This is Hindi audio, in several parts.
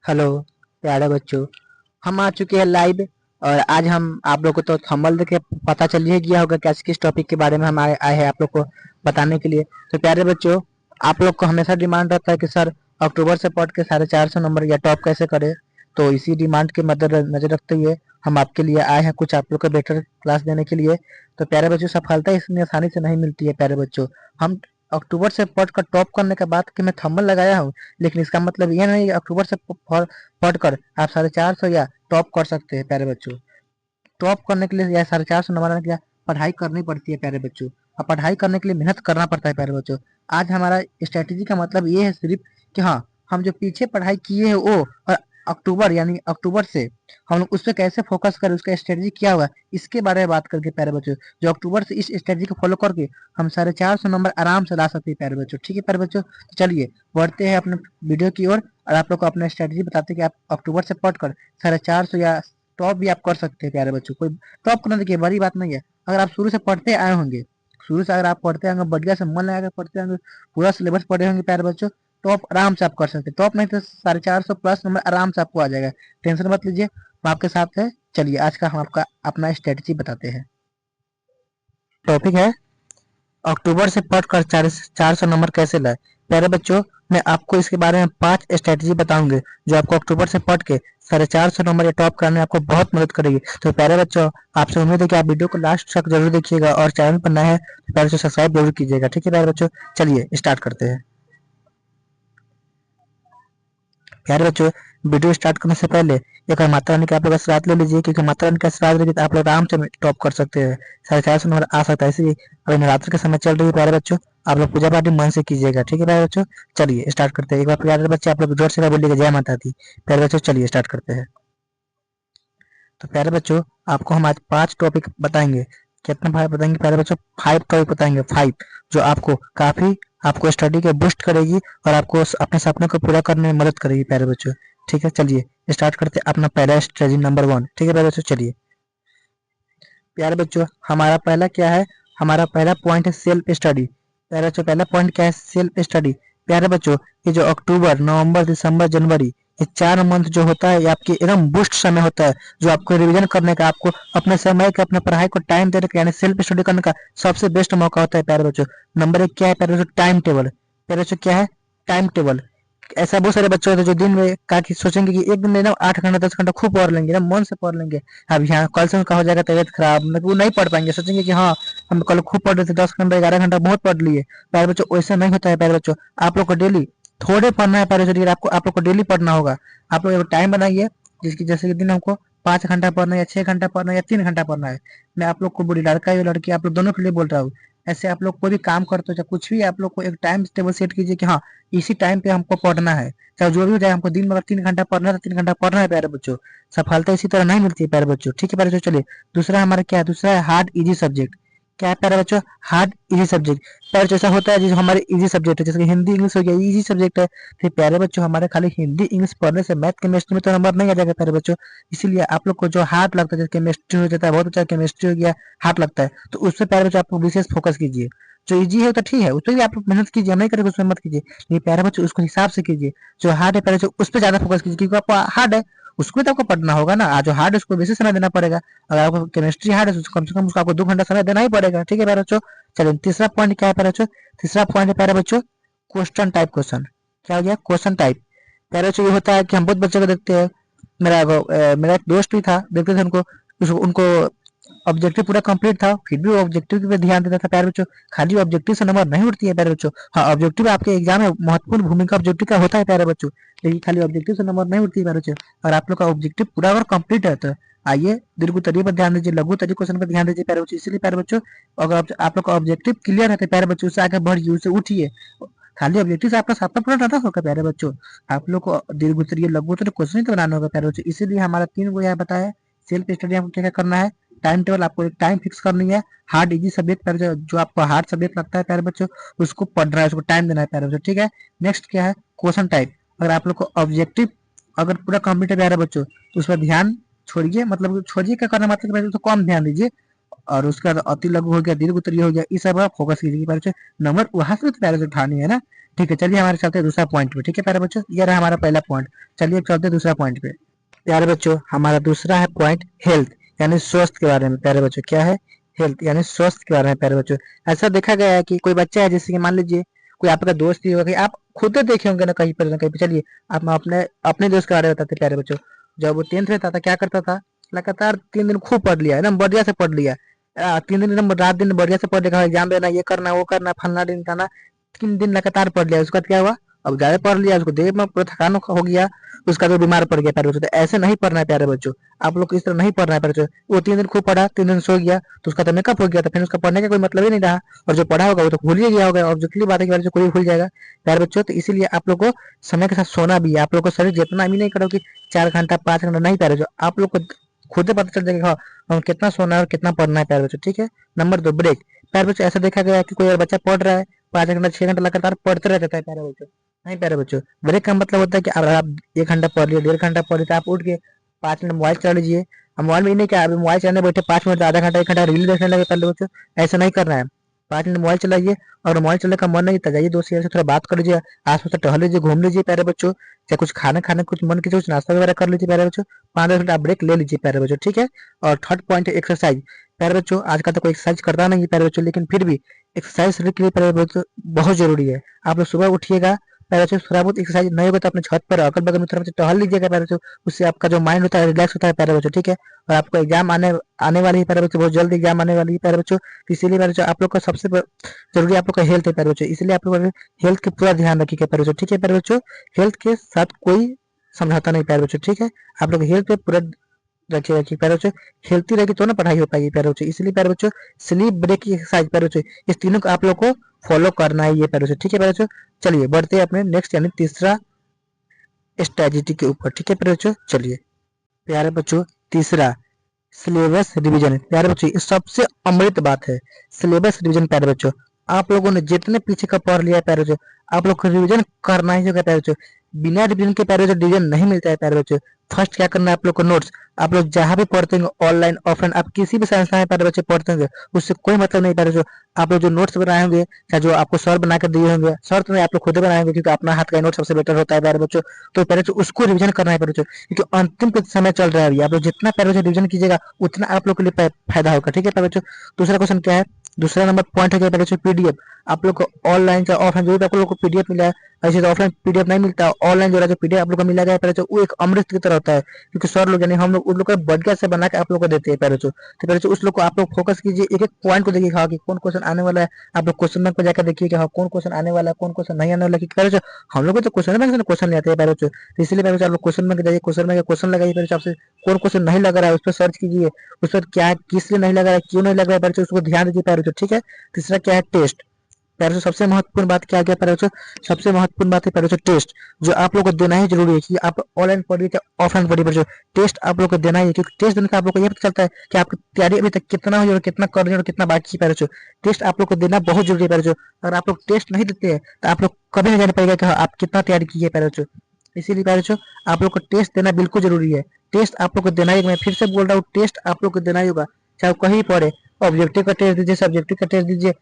हेलो प्यारे बच्चों। हम आ चुके हैं लाइव। और आज हम आप लोगों को तो थंबनेल देख के पता चल ही गया होगा कि आज किस टॉपिक के बारे में हम आए हैं आप लोग को बताने के लिए। तो प्यारे बच्चों, आप लोग को हमेशा डिमांड रहता है कि सर अक्टूबर से पढ़ के 450 नंबर या टॉप कैसे करें। तो इसी डिमांड के मद्दे नजर रखते हुए हम आपके लिए आए हैं कुछ आप लोग को बेटर क्लास देने के लिए। तो प्यारे बच्चों, सफलता इतनी आसानी से नहीं मिलती है प्यारे बच्चों। हम अक्टूबर से पढ़कर टॉप करने के बाद कि मैं थंबनेल लगाया हूँ, लेकिन इसका मतलब ये नहीं अक्टूबर से पढ़कर आप 450 या टॉप कर सकते हैं प्यारे बच्चों। टॉप करने के लिए या 450 नंबर आने के लिए पढ़ाई करनी पड़ती है प्यारे बच्चों। और पढ़ाई करने के लिए मेहनत करना पड़ता है प्यारे बच्चों। आज हमारा स्ट्रेटेजी का मतलब ये है सिर्फ कि हाँ, हम जो पीछे पढ़ाई किए हैं वो और अक्टूबर यानी अक्टूबर से हम लोग उस पर कैसे फोकस करें, उसका स्ट्रेटेजी क्या हुआ, इसके बारे में बात करके प्यारे बच्चों। जो अक्टूबर से इस स्ट्रेटेजी को फॉलो करके हम 450 नंबर आराम से ला सकते हैं प्यारे बच्चों। ठीक है प्यारे बच्चों, तो चलिए बढ़ते हैं अपने वीडियो की ओर और आप लोग को अपना स्ट्रेटेजी बताते हैं कि आप अक्टूबर से पढ़कर 450 या टॉप भी आप कर सकते हैं प्यारे बच्चों। कोई टॉप करना देखिए बड़ी बात नहीं है। अगर आप शुरू से पढ़ते आए होंगे, शुरू से अगर आप पढ़ते होंगे, बढ़िया से मन लगा कर पढ़ते होंगे, पूरा सिलेबस पढ़े होंगे प्यारे बच्चों, टॉप आराम से आप कर सकते हैं। टॉप नहीं तो 450 प्लस नंबर आराम से आपको आ जाएगा। टेंशन मत लीजिए, हम आपके साथ है। चलिए आज का हम आपका अपना स्ट्रेटेजी बताते हैं। टॉपिक है अक्टूबर से पढ़कर 400 नंबर कैसे लाए। प्यारे बच्चों, मैं आपको इसके बारे में 5 स्ट्रेटेजी बताऊंगे जो आपको अक्टूबर से पढ़ के 450 नंबर या टॉप करने में आपको बहुत मदद करेगी। तो प्यारे बच्चों, आपसे उम्मीद है कि आप वीडियो को लास्ट तक जरूर देखिएगा और चैनल पर नए हैं तो प्यारे बच्चों सब्सक्राइब जरूर कीजिएगा। ठीक है प्यारे बच्चों, चलिए स्टार्ट करते हैं। प्यारे बच्चों, वीडियो स्टार्ट करने से पहले एक माता रानी का आप लोग आशीर्वाद ले लीजिए, क्योंकि माता रानी का आशीर्वाद लेगी तो आप लोग आराम से टॉप कर सकते हैं। 450 नंबर आ सकता है, इसलिए अभी नवरात्र के समय चल रही है प्यारे बच्चों, आप लोग पूजा पाठ मन से कीजिएगा। ठीक है प्यारे बच्चों, चलिए स्टार्ट करते हैं। एक बार प्यारे बच्चे आप लोग जोर से बोलिएगा जय माता दी। प्यारे बच्चों चलिए स्टार्ट करते हैं। तो प्यारे बच्चों, आपको हम आज 5 टॉपिक बताएंगे। कितने भाई बताएंगे प्यारे बच्चों? 5 टॉपिक बताएंगे, 5 जो आपको काफी आपको स्टडी के बूस्ट करेगी और आपको अपने सपने को पूरा करने में मदद करेगी प्यारे बच्चों। ठीक है, चलिए स्टार्ट करते हैं अपना पहला स्ट्रेटेजी नंबर 1। ठीक है प्यारे बच्चों, चलिए प्यारे बच्चों, हमारा पहला क्या है? हमारा पहला पॉइंट है सेल्फ स्टडी। प्यारे बच्चों, पहला पॉइंट क्या है? Self study. प्यारे बच्चों, ये जो अक्टूबर, नवंबर, दिसंबर, जनवरी, ये 4 मंथ जो होता है ये आपकी एकदम बूस्ट समय होता है, जो आपको रिवीजन करने का, आपको अपने समय का, अपने पढ़ाई को टाइम देने का यानी सेल्फ स्टडी करने का सबसे बेस्ट मौका होता है प्यारे बच्चों। नंबर 1 क्या है प्यारे बच्चों? Time table. प्यारे बच्चों क्या है? Time table. ऐसा बहुत सारे बच्चे होते हैं जो दिन में का कि सोचेंगे कि एक दिन में ना 8 घंटा 10 घंटा खूब पढ़ लेंगे ना, मन से पढ़ लेंगे। अब यहाँ कल से उनका हो जाएगा तबियत खराब, मतलब वो नहीं पढ़ पाएंगे, सोचेंगे कि हाँ हम कल खूब पढ़ रहे थे, 10 घंटा 11 घंटा बहुत पढ़ लिए। प्यारे बच्चों वैसा नहीं होता है प्यारे बच्चों। आप लोग को डेली थोड़े पढ़ना है प्यारे बच्चों, आपको आप लोग को डेली पढ़ना होगा। आप लोग एक टाइम बनाइए जिसकी जैसे कि दिन हमको 5 घंटा पढ़ना है या 6 घंटा पढ़ना है या 3 घंटा पढ़ना है। मैं आप लोग को बुरी लड़का या लड़की आप लोग दोनों के लिए बोल रहा हूँ। ऐसे आप लोग कोई भी काम करते हो चाहे कुछ भी, आप लोग को एक टाइम टेबल सेट कीजिए कि हाँ इसी टाइम पे हमको पढ़ना है। चाहे जो भी हो जाए, हमको दिन में अगर 3 घंटा पढ़ना है तो 3 घंटा पढ़ना है प्यारे बच्चों। सफलता इसी तरह नहीं मिलती है प्यारे बच्चों। ठीक है प्यारे बच्चों, चलिए दूसरा हमारा क्या है? दूसरा है हार्ड इजी सब्जेक्ट। क्या है प्यारे बच्चों? Hard easy subject. प्यारे बच्चों, ऐसा होता है जो हमारे इजी सब्जेक्ट है, जैसे कि हिंदी इंग्लिश हो गया, इजी सब्जेक्ट है। फिर प्यारे बच्चों, हमारे खाली हिंदी इंग्लिश पढ़ने से मैथ केमिस्ट्री में तो नंबर नहीं आ जाएगा प्यारे बच्चों। इसीलिए आप लोग को जो हार्ड लगता है, जैसे केमिस्ट्री हो जाता है, बहुत अच्छा केमिस्ट्री हो गया, हार्ड लगता है, तो उस पर प्यारे बच्चों आपको विशेष फोकस कीजिए। जो इजी है तो ठीक है, उस पर भी आप लोग मेहनत कीजिए, हम नहीं करेंगे उसमें मत कीजिए, लेकिन प्यारे बच्चों उसको हिसाब से कीजिए। जो हार्ड है प्यारे बच्चों उस पर ज्यादा फोकस कीजिए, क्योंकि आपको हार्ड है उसको तो आपको पढ़ना होगा ना। जो हार्ड है उसको बेसी समय देना पड़ेगा। अगर आपको केमिस्ट्री हार्ड है तो कम से कम उसको आपको 2 घंटा समय देना ही पड़ेगा। ठीक है प्यारे बच्चों, चलिए तीसरा पॉइंट क्या है प्यारे बच्चों? तीसरा पॉइंट है प्यारे बच्चों क्वेश्चन टाइप क्वेश्चन। क्या हो गया? Question type. प्यारे बच्चों, ये होता है कि हम बहुत बच्चों को देखते हैं। मेरा एक दोस्त भी था, देखते थे उनको, उनको ऑब्जेक्टिव पूरा कंप्लीट था, फिर भी वो ऑब्जेक्टिव पे ध्यान देता था प्यारे बच्चों। खाली ऑब्जेक्टिव से नंबर नहीं उठती है प्यारे बच्चों। हाँ, ऑब्जेक्टिव आपके एग्जाम में महत्वपूर्ण भूमिका ऑब्जेक्टिव का होता है प्यारे बच्चों, लेकिन खाली ऑब्जेक्टिव से नंबर नहीं उठती है प्यारे बच्चों। और आप लोग का ऑब्जेक्टिव पूरा अगर कंप्लीट है तो आइए दीर्घ तरीके पर ध्यान दीजिए, लघु तरीके क्वेश्चन पर ध्यान दीजिए प्यारे बच्चों। इसलिए प्यारे बच्चों, अगर आप लोग का ऑब्जेक्टिव क्लियर है तो प्यारे बच्चों उससे आगे बढ़िए, उससे उठिए। खाली ऑब्जेक्टिव से आपका सपना पूरा नहीं होगा प्यारे बच्चों। आप लोग को दीर्घ उत्तरीय लघु उत्तरीय क्वेश्चन ही तो बनाना होगा प्यारे बच्चों। इसीलिए हमारा 3 गो यह बताया। सेल्फ स्टडी आपको क्या क्या करना है? टाइम टेबल, आपको एक टाइम फिक्स करनी है। हार्ड इजी सब्जेक्ट प्यारे बच्चों, जो आपको हार्ड सब्जेक्ट लगता है प्यारे बच्चों उसको पढ़ना है, उसको टाइम देना है प्यारे बच्चों। ठीक है, नेक्स्ट क्या है? Question type. अगर आप लोग को ऑब्जेक्टिव अगर पूरा कंप्लीट है प्यारे बच्चों तो उस पर ध्यान छोड़िए, मतलब छोड़िए क्या करना, मतलब तो कम ध्यान दीजिए। और उसके बाद अति लघु हो गया, दीर्घ उत्तरीय हो गया, इस सब आप फोकस कीजिए प्यारे बच्चों। नंबर वहां से तो प्यारे बच्चों उठानी है ना। ठीक है, चलिए हमारे चलते दूसरा पॉइंट पे। ठीक है प्यारे बच्चों, ये रहा हमारा पहला पॉइंट। चलिए चलते दूसरा पॉइंट पे। प्यारे बच्चों हमारा दूसरा है पॉइंट हेल्थ, यानी स्वास्थ्य के बारे में। प्यारे बच्चों क्या है? हेल्थ यानी स्वास्थ्य के बारे में। प्यारे बच्चों ऐसा देखा गया है कि कोई बच्चा है, जैसे कि मान लीजिए कोई आपका दोस्त ही होगा, कि आप खुद तो देखे होंगे ना कहीं पर। चलिए आप अपने अपने दोस्त के बारे में बताते प्यारे बच्चों। जब वो 10th में था क्या करता था, लगातार 3 दिन खूब पढ़ लिया, एकदम बढ़िया से पढ़ लिया। 3 दिन एकदम रात दिन बढ़िया से पढ़ लिया, एग्जाम देना, ये करना वो करना, फलना दिन खाना। 3 दिन लगातार पढ़ लिया, उसके बाद क्या हुआ, अब ज्यादा पढ़ लिया, उसको देह में पूरा थकान हो गया, उसका तो बीमार पड़ गया प्यारे बच्चों। तो ऐसे नहीं पढ़ना है प्यारे बच्चों, आप लोग को इस तरह नहीं पढ़ना है प्यारे बच्चों। वो 3 दिन खूब पढ़ा, 3 दिन सो गया, तो उसका तो मेकअप हो गया, तो फिर उसका पढ़ने का कोई मतलब ही नहीं रहा। और जो पढ़ा होगा वो तो भूल ही गया होगा, ऑब्जेक्टिव बात है कि कोई भूल जाएगा प्यारे बच्चों। तो इसीलिए आप लोग को समय के साथ सोना भी है। आप लोग को शरीर जितना भी नहीं करो कि 4 घंटा 5 घंटा नहीं प्यारे बच्चों, आप लोग को खुद ही पता चल जाएगा हम कितना सोना है और कितना पढ़ना है प्यारे बच्चों। ठीक है। Number 2 break. प्यारे बच्चों ऐसा देखा गया है कि कोई अगर बच्चा पढ़ रहा है, 5 घंटा 6 घंटा लगातार पढ़ते रहता है प्यारे बच्चों, नहीं प्यारे बच्चों। ब्रेक का मतलब होता है कि अगर आप 1 घंटा पढ़ लिए, 1.5 घंटा पढ़ लिए, तो आप उठ के 5 मिनट मोबाइल चला लीजिए। अब मोबाइल में ही नहीं, क्या अभी मोबाइल चलाने बैठे 5 मिनट, आधा घंटा 1 घंटा रील देखने लगे पहले बच्चों, ऐसा नहीं करना है। 5 मिनट मोबाइल चलाइए, और मोबाइल चलने का मन नहीं था, जाइए दोस्त यार से थोड़ा बात कर लीजिए, आसपास टहल लीजिए, घूम लीजिए प्यारे बच्चों। या कुछ खाना खाने कुछ मन कीजिए, कुछ नाश्ता वगैरह कर लीजिए प्यारे बच्चों। 5-10 मिनट आप ब्रेक ले लीजिए प्यारे बच्चों। ठीक है। और थर्ड पॉइंट है एक्सरसाइज। प्यारे बच्चों आजकल तो कोई एक्सरसाइज करता नहीं है प्यारे बच्चों, लेकिन फिर भी एक्सरसाइज शरीर के लिए प्यारे बच्चों बहुत जरूरी है। आप लोग सुबह उठिएगा, प्यारे बच्चों थोड़ा बहुत एक्सरसाइज नहीं होगा तो अपने छत पर अगल बगल में थोड़ा बहुत टहल लीजिएगा प्यारे बच्चों। उससे आपका जो माइंड होता है रिलैक्स होता है प्यारे बच्चों। ठीक है। और आपको एग्जाम आने आने वाली है प्यारे बच्चों, बहुत जल्द एग्जाम आने वाली है प्यारे बच्चों। तो इसीलिए प्यारे बच्चों आप लोग का सबसे जरूरी आप लोग का हेल्थ है प्यारे बच्चों, इसलिए आप लोग हेल्थ का पूरा ध्यान रखिएगा प्यारे बच्चों। ठीक है प्यारे बच्चों, हेल्थ के साथ कोई समझौता नहीं प्यारे बच्चों। ठीक है। आप लोग हेल्थ पे पूरा रखिए रखिए प्यारे बच्चों। हेल्थी रहेगी तो ना पढ़ाई हो पाएगी प्यारे बच्चों। इसलिए प्यारे बच्चों स्लीप, ब्रेक की एक्सरसाइज प्यारे बच्चों, इस तीनों को आप लोग को फॉलो करना है ये प्यारे बच्चों। ठीक है प्यारे बच्चों। चलिए बढ़ते हैं अपने नेक्स्ट यानी तीसरा स्ट्रेटेजी के ऊपर। ठीक है प्यारे बच्चों। चलिए प्यारे बच्चों तीसरा सिलेबस रिवीजन। प्यारे बच्चों ये सबसे अमृत बात है, सिलेबस रिवीजन प्यारे बच्चों। आप लोगों ने जितने पीछे का पढ़ लिया है प्यारे बच्चों, आप लोग को रिवीजन करना ही होगा प्यारे बच्चों। बिना रिवीजन के प्यारे बच्चों डिवीजन नहीं मिलता है प्यारे बच्चों। फर्स्ट क्या करना है आप लोग को, नोट्स। आप लोग जहां भी पढ़ते होंगे, ऑनलाइन ऑफलाइन, आप किसी भी संस्था में प्यारे बच्चे पढ़ते होंगे, उससे कोई मतलब नहीं प्यारे बच्चों। आप लोग जो नोट्स बनाए होंगे, या जो आपको सर बना कर दिए होंगे, सर तो नहीं आप लोग खुद बनाए होंगे, क्योंकि अपना हाथ का नोट सबसे बेटर होता है प्यारे बच्चों। तो प्यारे बच्चों उसको रिवीजन करना है प्यारे बच्चों, क्योंकि अंतिम कुछ समय चल रहा है अभी। आप लोग जितना प्यारे बच्चों रिवीजन कीजिएगा उतना आप लोग के लिए फायदा होगा। ठीक है प्यारे बच्चों। दूसरा क्वेश्चन क्या है, दूसरा नंबर पॉइंट है क्या प्यारे बच्चों, पीडीएफ। आप लोग को ऑनलाइन या ऑफलाइन जो भी आप लोग को पीडीएफ मिला है, ऐसे तो ऑफलाइन पीडीएफ नहीं मिलता, ऑनलाइन जो जो पीडीएफ आप लोग को मिला गया है वो एक अमृत की तरह होता है, क्योंकि सर लोग यानी हम लोग उन लोग का बढ़िया से बना के आप लोग को देते हैं प्यारे बच्चों। तो प्यारे बच्चों उस लोग को आप लोग फोकस कीजिए, एक एक पॉइंट को देखिए, हाँ कि कौन क्वेश्चन आने वाला है। आप लोग क्वेश्चन बैंक पर जाकर देखिए कि हाँ कौन क्वेश्चन आने वाला है, कौन क्वेश्चन नहीं आने वाला है। प्यारे बच्चों हम लोग को तो क्वेश्चन बैंक से क्वेश्चन नहीं आते हैं प्यारे बच्चों, तो इसलिए प्यारे बच्चों आप लोग क्वेश्चन बैंक जाइए, क्वेश्चन बैंक क्वेश्चन लगाइए प्यारे बच्चों। आपसे कौन क्वेश्चन नहीं लग रहा है उस पर सर्च कीजिए, उस पर क्या किस लिए नहीं लग रहा है, क्यों नहीं लग रहा है प्यारे बच्चों, उसको ध्यान दीजिए प्यारे बच्चों। ठीक है। तीसरा क्या है, टेस्ट। प्यारे बच्चों सबसे महत्वपूर्ण बात क्या गया प्यारे बच्चों, सबसे महत्वपूर्ण बात है प्यारे बच्चों टेस्ट, जो आप लोग को देना ही जरूरी है, कि आप ऑनलाइन पढ़िए या ऑफलाइन पढ़िए प्यारे बच्चों, टेस्ट आप लोग को देना ही है। क्योंकि टेस्ट देने का आप लोग को ये पता चलता है कि आपकी तैयारी अभी तक कितना हुई और कितना कर रहे हैं और कितना बाकी है प्यारे बच्चों। टेस्ट आप लोग को देना बहुत जरूरी है प्यारे बच्चों। अगर आप लोग टेस्ट नहीं देते हैं तो आप लोग कभी नहीं जान पाएगा कि हाँ, आप कितना तैयारी की है प्यारे बच्चों। इसीलिए प्यारे बच्चों आप लोग को टेस्ट देना बिल्कुल जरूरी है। टेस्ट आप लोग को देना ही, मैं फिर से बोल रहा हूँ, टेस्ट आप लोग को देना ही होगा, चाहे वो कहीं पढ़े। ऑब्जेक्टिव का टेस्ट दीजिए, सब्जेक्टिव का टेस्ट दीजिए,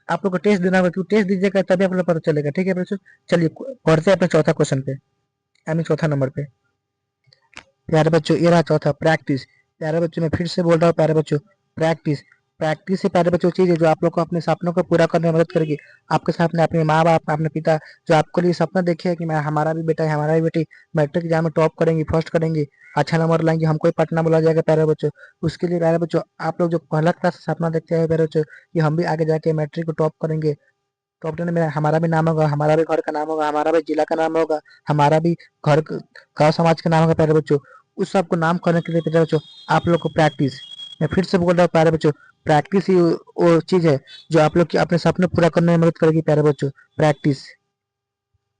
आप लोग को टेस्ट देना होगा, क्योंकि टेस्ट दीजिएगा तभी आप लोग पता चलेगा। ठीक है बच्चों। चलिए पढ़ते हैं अपने चौथा क्वेश्चन पे, आई मीन चौथा नंबर पे। प्यारे बच्चों ये रहा चौथा, प्रैक्टिस। प्यारे बच्चों मैं फिर से बोल रहा हूँ प्यारे बच्चों, प्रैक्टिस। प्रैक्टिस से प्यारे बच्चों चीज है जो आप लोग को अपने सपनों को पूरा करने में मदद करेगी। आपके सपने, अपने माँ बाप, अपने पिता जो आपके लिए सपना देखे है कि मैं, हमारा भी बेटा है, हमारा भी बेटी मैट्रिक एग्जाम में टॉप करेंगी, फर्स्ट करेंगी, अच्छा नंबर लाएंगे, हमको ही पटना बुला जाएगा प्यारे बच्चों। उसके लिए प्यारे बच्चों आप लोग जो पहला क्लास से सपना देखते हैं प्यारे बच्चों, कि हम भी आगे जाके मैट्रिक को टॉप करेंगे, टॉप 10 में हमारा भी नाम होगा, हमारा भी घर का नाम होगा, हमारा भी जिला का नाम होगा, हमारा भी घर गाँव समाज का नाम होगा प्यारे बच्चों। उस सबको नाम करने के लिए प्यारे बच्चों आप लोग को प्रैक्टिस, मैं फिर से बोल रहा हूँ प्यारे बच्चों, प्रैक्टिस ही वो चीज है जो आप लोग की अपने सपने पूरा करने में मदद करेगी प्यारे बच्चों। प्रैक्टिस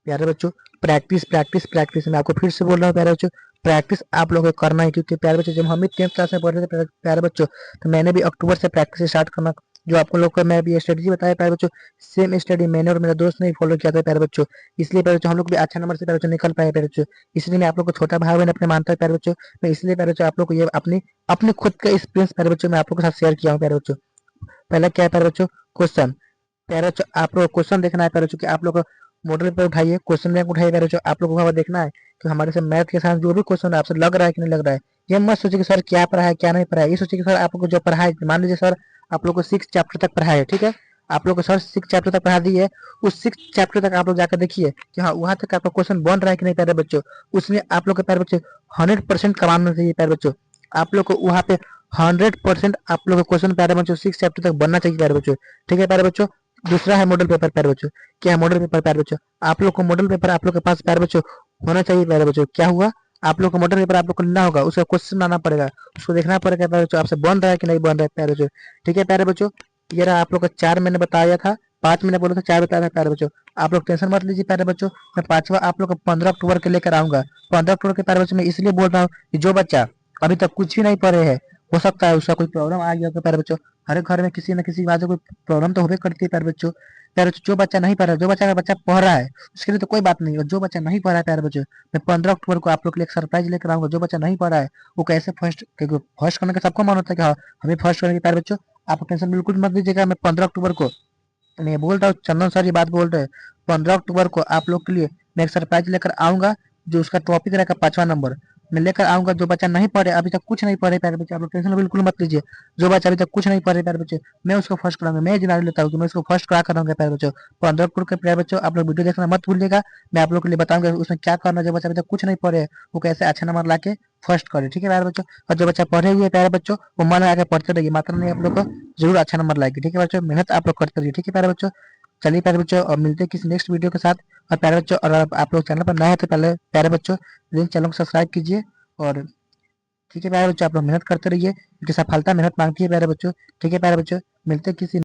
प्यारे बच्चों, प्रैक्टिस प्रैक्टिस प्रैक्टिस, मैं आपको फिर से बोल रहा हूँ प्यारे बच्चों, प्रैक्टिस आप लोगों को करना है। क्योंकि प्यारे बच्चों जब हम भी 10th क्लास में पढ़ रहे थे प्यारे बच्चों, तो मैंने भी अक्टूबर से प्रैक्टिस स्टार्ट करना जो आपको लोग को मैं अभी स्ट्रेटेजी बताया प्यारे बच्चों, सेम स्टडी मैंने और मेरा दोस्त ने फॉलो किया था प्यारे बच्चों। इसलिए प्यारे बच्चों हम लोग भी अच्छा नंबर से प्यारे बच्चों निकल पाए प्यारे बच्चों। इसलिए मैं आप लोग को छोटा भाई बहन अपने मानता है प्यारे बच्चों। मैं इसलिए प्यारे बच्चों आप लोग को ये अपनी अपने खुद का एक्सपीरियंस प्यारे बच्चों मैं आप लोग के साथ शेयर किया हूँ प्यारे बच्चों। पहला क्या है प्यारे बच्चों, क्वेश्चन। प्यारे बच्चों आप लोग क्वेश्चन देखना है प्यारे बच्चों कि आप लोग मॉडल पे उठाइए, क्वेश्चन बैंक उठाइए प्यारे बच्चों। आप लोग को वहाँ पर देखना है कि हमारे से मैथ के साथ जो भी क्वेश्चन है आपसे लग रहा है कि नहीं लग रहा है। ये मत सोचिए कि सर क्या पढ़ा है क्या नहीं पढ़ा है, ये सोचिए कि सर आप लोग को जो पढ़ा है, मान लीजिए सर आप लोग को 6 चैप्टर तक पढ़ा है, ठीक है। आप लोग को सर 6 चैप्टर तक पढ़ा दी है, उस 6 चैप्टर तक आप लोग जाकर देखिए कि हाँ वहां तक आपका क्वेश्चन बन रहा है कि नहीं प्यारे बच्चों। उसमें आप लोग के प्यारे बच्चे 100% कमाना चाहिए प्यारे बच्चों। आप लोग को वहाँ पे 100% आप लोग का क्वेश्चन प्यारे बच्चों 6 चैप्टर तक बनना चाहिए प्यारे बच्चों, ठीक है प्यारे बच्चों। दूसरा है मॉडल पेपर प्यारे बच्चों। क्या है मॉडल पेपर प्यारे बच्चों, आप लोग को मॉडल पेपर आप लोग के पास प्यारे बच्चों होना चाहिए प्यारे बच्चों। क्या हुआ, आप लोग को मॉडल पेपर आप लोग को लेना होगा, उसका क्वेश्चन बनाना पड़ेगा, उसको देखना पड़ेगा प्यारे बच्चों आपसे बन रहा है कि नहीं बन रहा है प्यारे बच्चों, ठीक है प्यारे बच्चों। ये रहा आप लोग का 4 मैंने बताया था, 5 मैंने बोला था, 4 बताया था प्यारे बच्चों। आप लोग टेंशन मत लीजिए प्यारे बच्चों, मैं पांचवा आप लोग को 15 अक्टूबर के लेकर आऊंगा। 15 अक्टूबर के प्यारे बच्चों मैं इसलिए बोल रहा हूँ कि जो बच्चा अभी तक कुछ भी नहीं पढ़े है, हो सकता है उसका कोई प्रॉब्लम आ गया होगा प्यारे बच्चों। हर एक घर में किसी न किसी बात से कोई प्रॉब्लम तो होबे करती है प्यारे बच्चों। प्यारे बच्चों जो बच्चा नहीं पढ़ रहा है, जो बच्चा का बच्चा पढ़ रहा है उसके लिए तो कोई बात नहीं है, और जो बच्चा नहीं पढ़ रहा है प्यारे बच्चों, मैं 15 अक्टूबर को आप लोग के लिए एक सरप्राइज लेकर आऊंगा। जो बच्चा नहीं पढ़ रहा है वो कैसे फर्स्ट, क्योंकि फर्स्ट करने का सबको मन होता है कि हाँ हमें फर्स्ट करने के प्यारे बच्चों। आप टेंशन बिल्कुल मत लीजिएगा, मैं 15 अक्टूबर को, मैं बोल रहा हूँ चंदन सर ये बात बोल रहे हैं, 15 अक्टूबर को आप लोग के लिए मैं एक सरप्राइज लेकर आऊंगा। जो उसका टॉपिक रहेगा 5वां नंबर, मैं लेकर आऊंगा। जो बच्चा नहीं पढ़े, अभी तक कुछ नहीं पढ़े प्यारे बच्चे, आप लोग टेंशन बिल्कुल मत लीजिए। जो बच्चा अभी तक कुछ नहीं पढ़े प्यारे बच्चे, मैं उसको फर्स्ट कराऊंगा, मैं जिम्मेदारी लेता हूँ कि मैं उसको फर्स्ट करा कराऊंगा प्यारे बच्चों। 15 अक्टूबर के प्यारे बच्चों आप लोग वीडियो देखना मत भूलिएगा। मैं आप लोग के लिए बताऊंगा उसमें क्या करना है, जो बच्चा अभी तक कुछ नहीं पढ़े वो कैसे अच्छा नंबर ला के फर्स्ट करे, ठीक है प्यारे बच्चों। और जो बच्चा पढ़े हुए प्यारे बच्चों वो मन लगा के पढ़ते रहिए, मात्र नहीं आप लोग को जरूर अच्छा नंबर लाएगी, ठीक है बच्चों। मेहनत आप लोग करते रहिए, ठीक है प्यारे बच्चों। चलिए प्यारे बच्चों और मिलते हैं किसी नेक्स्ट वीडियो के साथ। और प्यारे बच्चों और आप लोग चैनल पर नए हैं तो पहले प्यारे बच्चों प्लीज चैनल को सब्सक्राइब कीजिए। और ठीक है प्यारे बच्चों आप लोग मेहनत करते रहिए, क्योंकि सफलता मेहनत मांगती है प्यारे बच्चों, ठीक है प्यारे बच्चों। मिलते हैं किसी